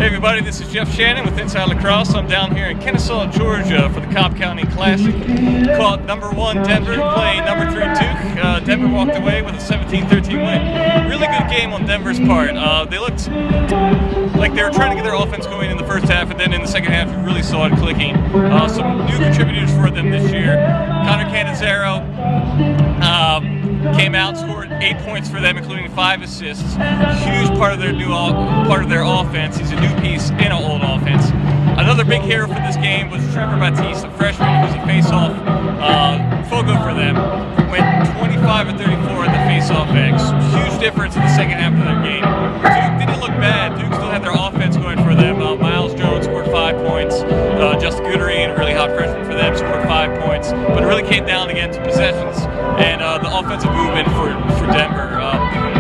everybody, this is Jeff Shannon with Inside Lacrosse. I'm down here in Kennesaw, Georgia for the Cobb County Classic. Caught number 1 Denver playing number 3 Duke. Denver walked away with a 17-13 win. Really good game on Denver's part. They looked like they were trying to get their offense going in the first half, and then in the second half you really saw it clicking. Some new contributors for them this year. Connor Cannizzaro came out, scored 8 points for them, including 5 assists. Huge part of their offense. He's a new piece in an old offense. Another big hero for this game was Trevor Batiste, a freshman who's a face-off fogo for them. Went 25 of 34 at the face-off X. Huge difference in the second half of their game. Duke didn't look bad. Duke still had their offense going for them. Miles Jones scored 5 points. Justin Goodery, a really hot freshman for them, scored 5 points. But it really came down again to possessions and the offensive movement for Denver.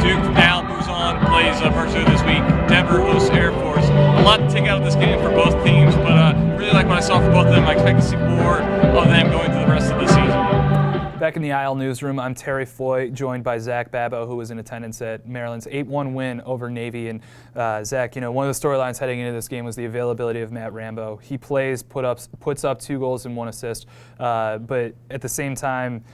Duke now moves on, plays Mercer this week. Denver hosts Air Force. A lot to take out of this game for both teams, but really like what I saw for both of them. I expect to see more of them going through the rest of the season. Back in the Isle newsroom, I'm Terry Foy, joined by Zach Babbo, who was in attendance at Maryland's 8-1 win over Navy. And Zach, one of the storylines heading into this game was the availability of Matt Rambo. He plays, puts up 2 goals and 1 assist, but at the same time,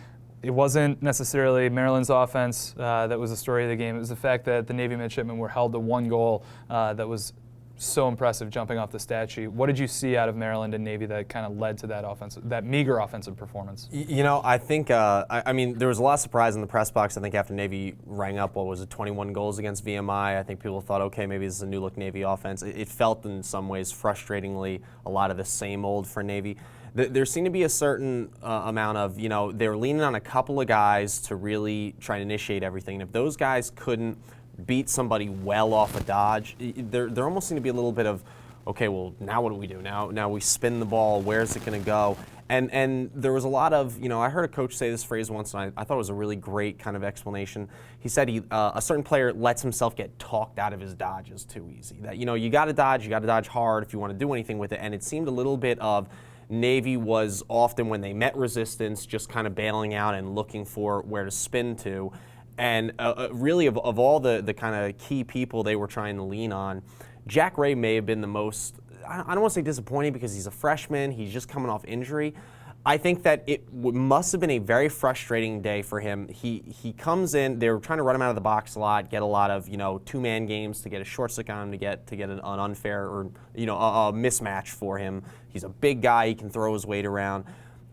it wasn't necessarily Maryland's offense that was the story of the game. It was the fact that the Navy midshipmen were held to 1 goal that was so impressive jumping off the stat sheet. What did you see out of Maryland and Navy that kind of led to that meager offensive performance? I think, I mean, there was a lot of surprise in the press box. I think after Navy rang up, 21 goals against VMI, I think people thought, okay, maybe this is a new look Navy offense. It felt in some ways frustratingly a lot of the same old for Navy. There seemed to be a certain amount of, they were leaning on a couple of guys to really try to initiate everything. And if those guys couldn't beat somebody well off a dodge, there almost seemed to be a little bit of, okay, well, now what do we do? Now we spin the ball, where's it going to go? And there was a lot of, I heard a coach say this phrase once, and I thought it was a really great kind of explanation. He said a certain player lets himself get talked out of his dodges too easy. That, you got to dodge hard if you want to do anything with it. And it seemed a little bit of Navy was often, when they met resistance, just kind of bailing out and looking for where to spin to. And really, of all the kind of key people they were trying to lean on, Jack Ray may have been the most, I don't want to say disappointing because he's a freshman, he's just coming off injury. I think that it must have been a very frustrating day for him. He comes in, they were trying to run him out of the box a lot, get a lot of 2-man games to get a short stick on him, to get an unfair or a mismatch for him. He's a big guy, he can throw his weight around.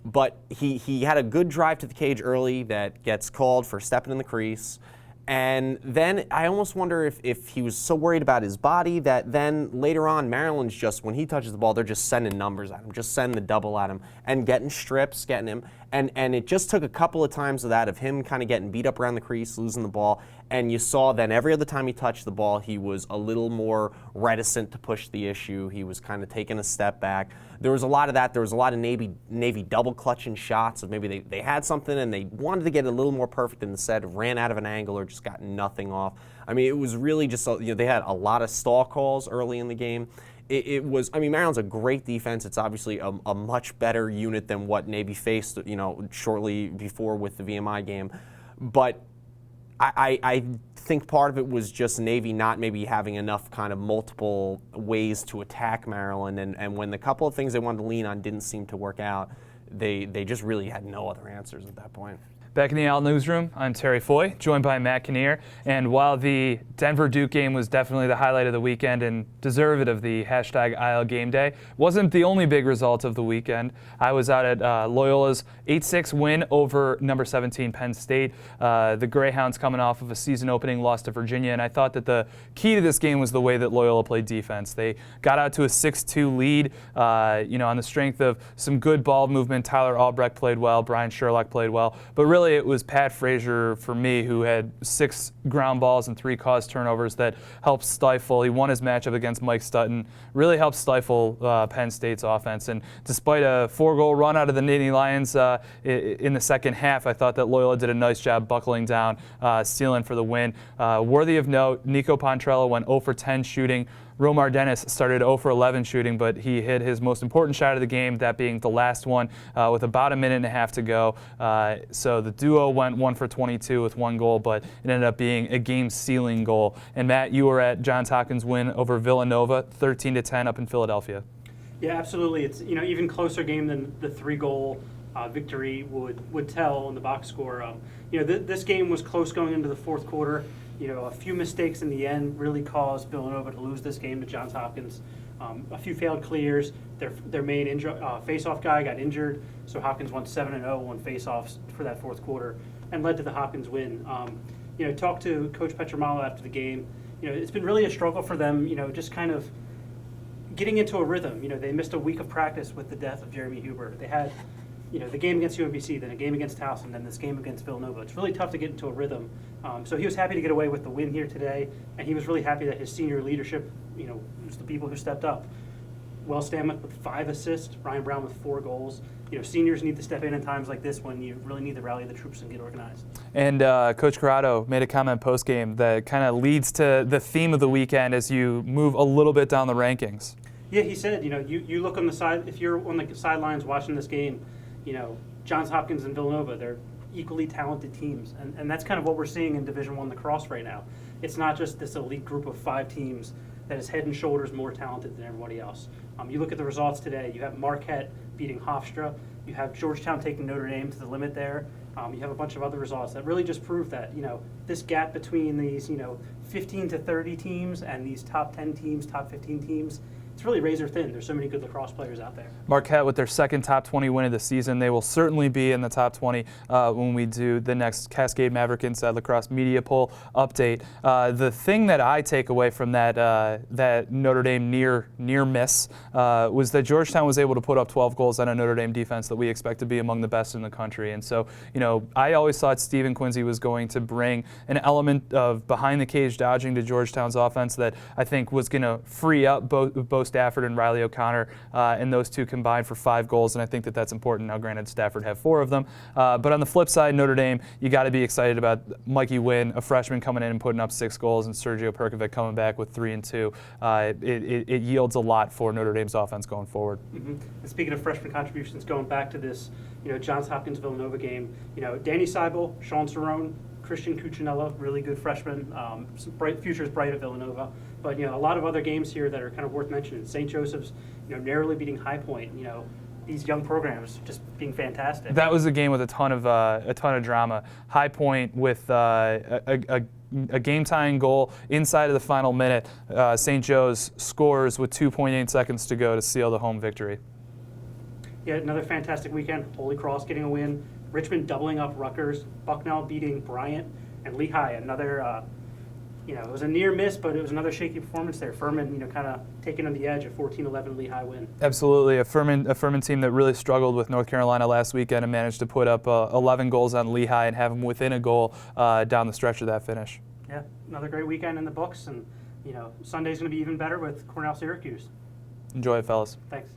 But he had a good drive to the cage early that gets called for stepping in the crease. And then I almost wonder if he was so worried about his body that then later on, Maryland's just, when he touches the ball, they're just sending numbers at him, just sending the double at him and getting strips, getting him. And it just took a couple of times of that, of him kind of getting beat up around the crease, losing the ball. And you saw then every other time he touched the ball, he was a little more reticent to push the issue. He was kind of taking a step back. There was a lot of that. There was a lot of Navy double clutching shots of maybe they had something and they wanted to get it a little more perfect, and instead ran out of an angle or just got nothing off. I mean, it was really just, they had a lot of stall calls early in the game. It was, Maryland's a great defense. It's obviously a much better unit than what Navy faced, shortly before with the VMI game. But I think part of it was just Navy not maybe having enough kind of multiple ways to attack Maryland. And when the couple of things they wanted to lean on didn't seem to work out, they just really had no other answers at that point. Back in the Isle newsroom, I'm Terry Foy, joined by Matt Kinnear. And while the Denver-Duke game was definitely the highlight of the weekend and deserved of the #Isle Game Day, wasn't the only big result of the weekend. I was out at Loyola's 8-6 win over number 17 Penn State. The Greyhounds coming off of a season-opening loss to Virginia, and I thought that the key to this game was the way that Loyola played defense. They got out to a 6-2 lead, on the strength of some good ball movement. Tyler Albrecht played well, Brian Sherlock played well, but really it was Pat Frazier for me who had 6 ground balls and 3 caused turnovers that helped stifle. He won his matchup against Mike Stutton, really helped stifle Penn State's offense. And despite a 4-goal run out of the Nittany Lions in the second half, I thought that Loyola did a nice job buckling down, sealing for the win. Worthy of note, Nico Pontrello went 0 for 10 shooting. Romar Dennis started 0 for 11 shooting, but he hit his most important shot of the game, that being the last one, with about a minute and a half to go. So the duo went 1 for 22 with 1 goal, but it ended up being a game-sealing goal. And Matt, you were at Johns Hopkins' win over Villanova, 13-10 up in Philadelphia. Yeah, absolutely. It's even closer game than the 3-goal victory would tell on the box score. This game was close going into the fourth quarter. A few mistakes in the end really caused Villanova to lose this game to Johns Hopkins. A few failed clears. Their main face-off guy got injured, so Hopkins won 7-0 on face-offs for that fourth quarter and led to the Hopkins win. Talked to Coach Petramalo after the game. It's been really a struggle for them, just kind of getting into a rhythm. They missed a week of practice with the death of Jeremy Huber. They had the game against UMBC, then a game against Towson, then this game against Villanova. It's really tough to get into a rhythm. So he was happy to get away with the win here today, and he was really happy that his senior leadership, was the people who stepped up. Will Stameth with 5 assists, Ryan Brown with 4 goals. Seniors need to step in times like this when you really need to rally the troops and get organized. And Coach Corrado made a comment post-game that kind of leads to the theme of the weekend as you move a little bit down the rankings. Yeah, he said, you look on the side, if you're on the sidelines watching this game, Johns Hopkins and Villanova, they're equally talented teams. And that's kind of what we're seeing in Division I lacrosse right now. It's not just this elite group of 5 teams that is head and shoulders more talented than everybody else. You look at the results today, you have Marquette beating Hofstra, you have Georgetown taking Notre Dame to the limit there, you have a bunch of other results that really just prove that, this gap between these, 15 to 30 teams and these top 10 teams, top 15 teams, it's really razor thin. There's so many good lacrosse players out there. Marquette with their second top 20 win of the season. They will certainly be in the top 20 when we do the next Cascade Maverick Inside Lacrosse Media Poll update. The thing that I take away from that Notre Dame near miss was that Georgetown was able to put up 12 goals on a Notre Dame defense that we expect to be among the best in the country. And so, I always thought Stephen Quincy was going to bring an element of behind the cage dodging to Georgetown's offense that I think was going to free up both Stafford and Riley O'Connor, and those two combined for 5 goals, and I think that that's important. Now, granted, Stafford had 4 of them, but on the flip side, Notre Dame, you got to be excited about Mikey Wynn, a freshman coming in and putting up 6 goals, and Sergio Perkovic coming back with 3 and 2. It yields a lot for Notre Dame's offense going forward. Mm-hmm. And speaking of freshman contributions, going back to this, Johns Hopkins Villanova game, Danny Seibel, Sean Cerrone, Christian Cuccinella, really good freshman. Some futures bright at Villanova. But a lot of other games here that are kind of worth mentioning. St. Joseph's, narrowly beating High Point. These young programs just being fantastic. That was a game with a ton of drama. High Point with a game-tying goal inside of the final minute. St. Joe's scores with 2.8 seconds to go to seal the home victory. Yeah, another fantastic weekend. Holy Cross getting a win. Richmond doubling up Rutgers. Bucknell beating Bryant. And Lehigh, another, it was a near miss, but it was another shaky performance there. Furman, kind of taking on the edge, a 14-11 Lehigh win. Absolutely. A Furman team that really struggled with North Carolina last weekend and managed to put up 11 goals on Lehigh and have them within a goal down the stretch of that finish. Yeah, another great weekend in the books. And, Sunday's going to be even better with Cornell Syracuse. Enjoy it, fellas. Thanks.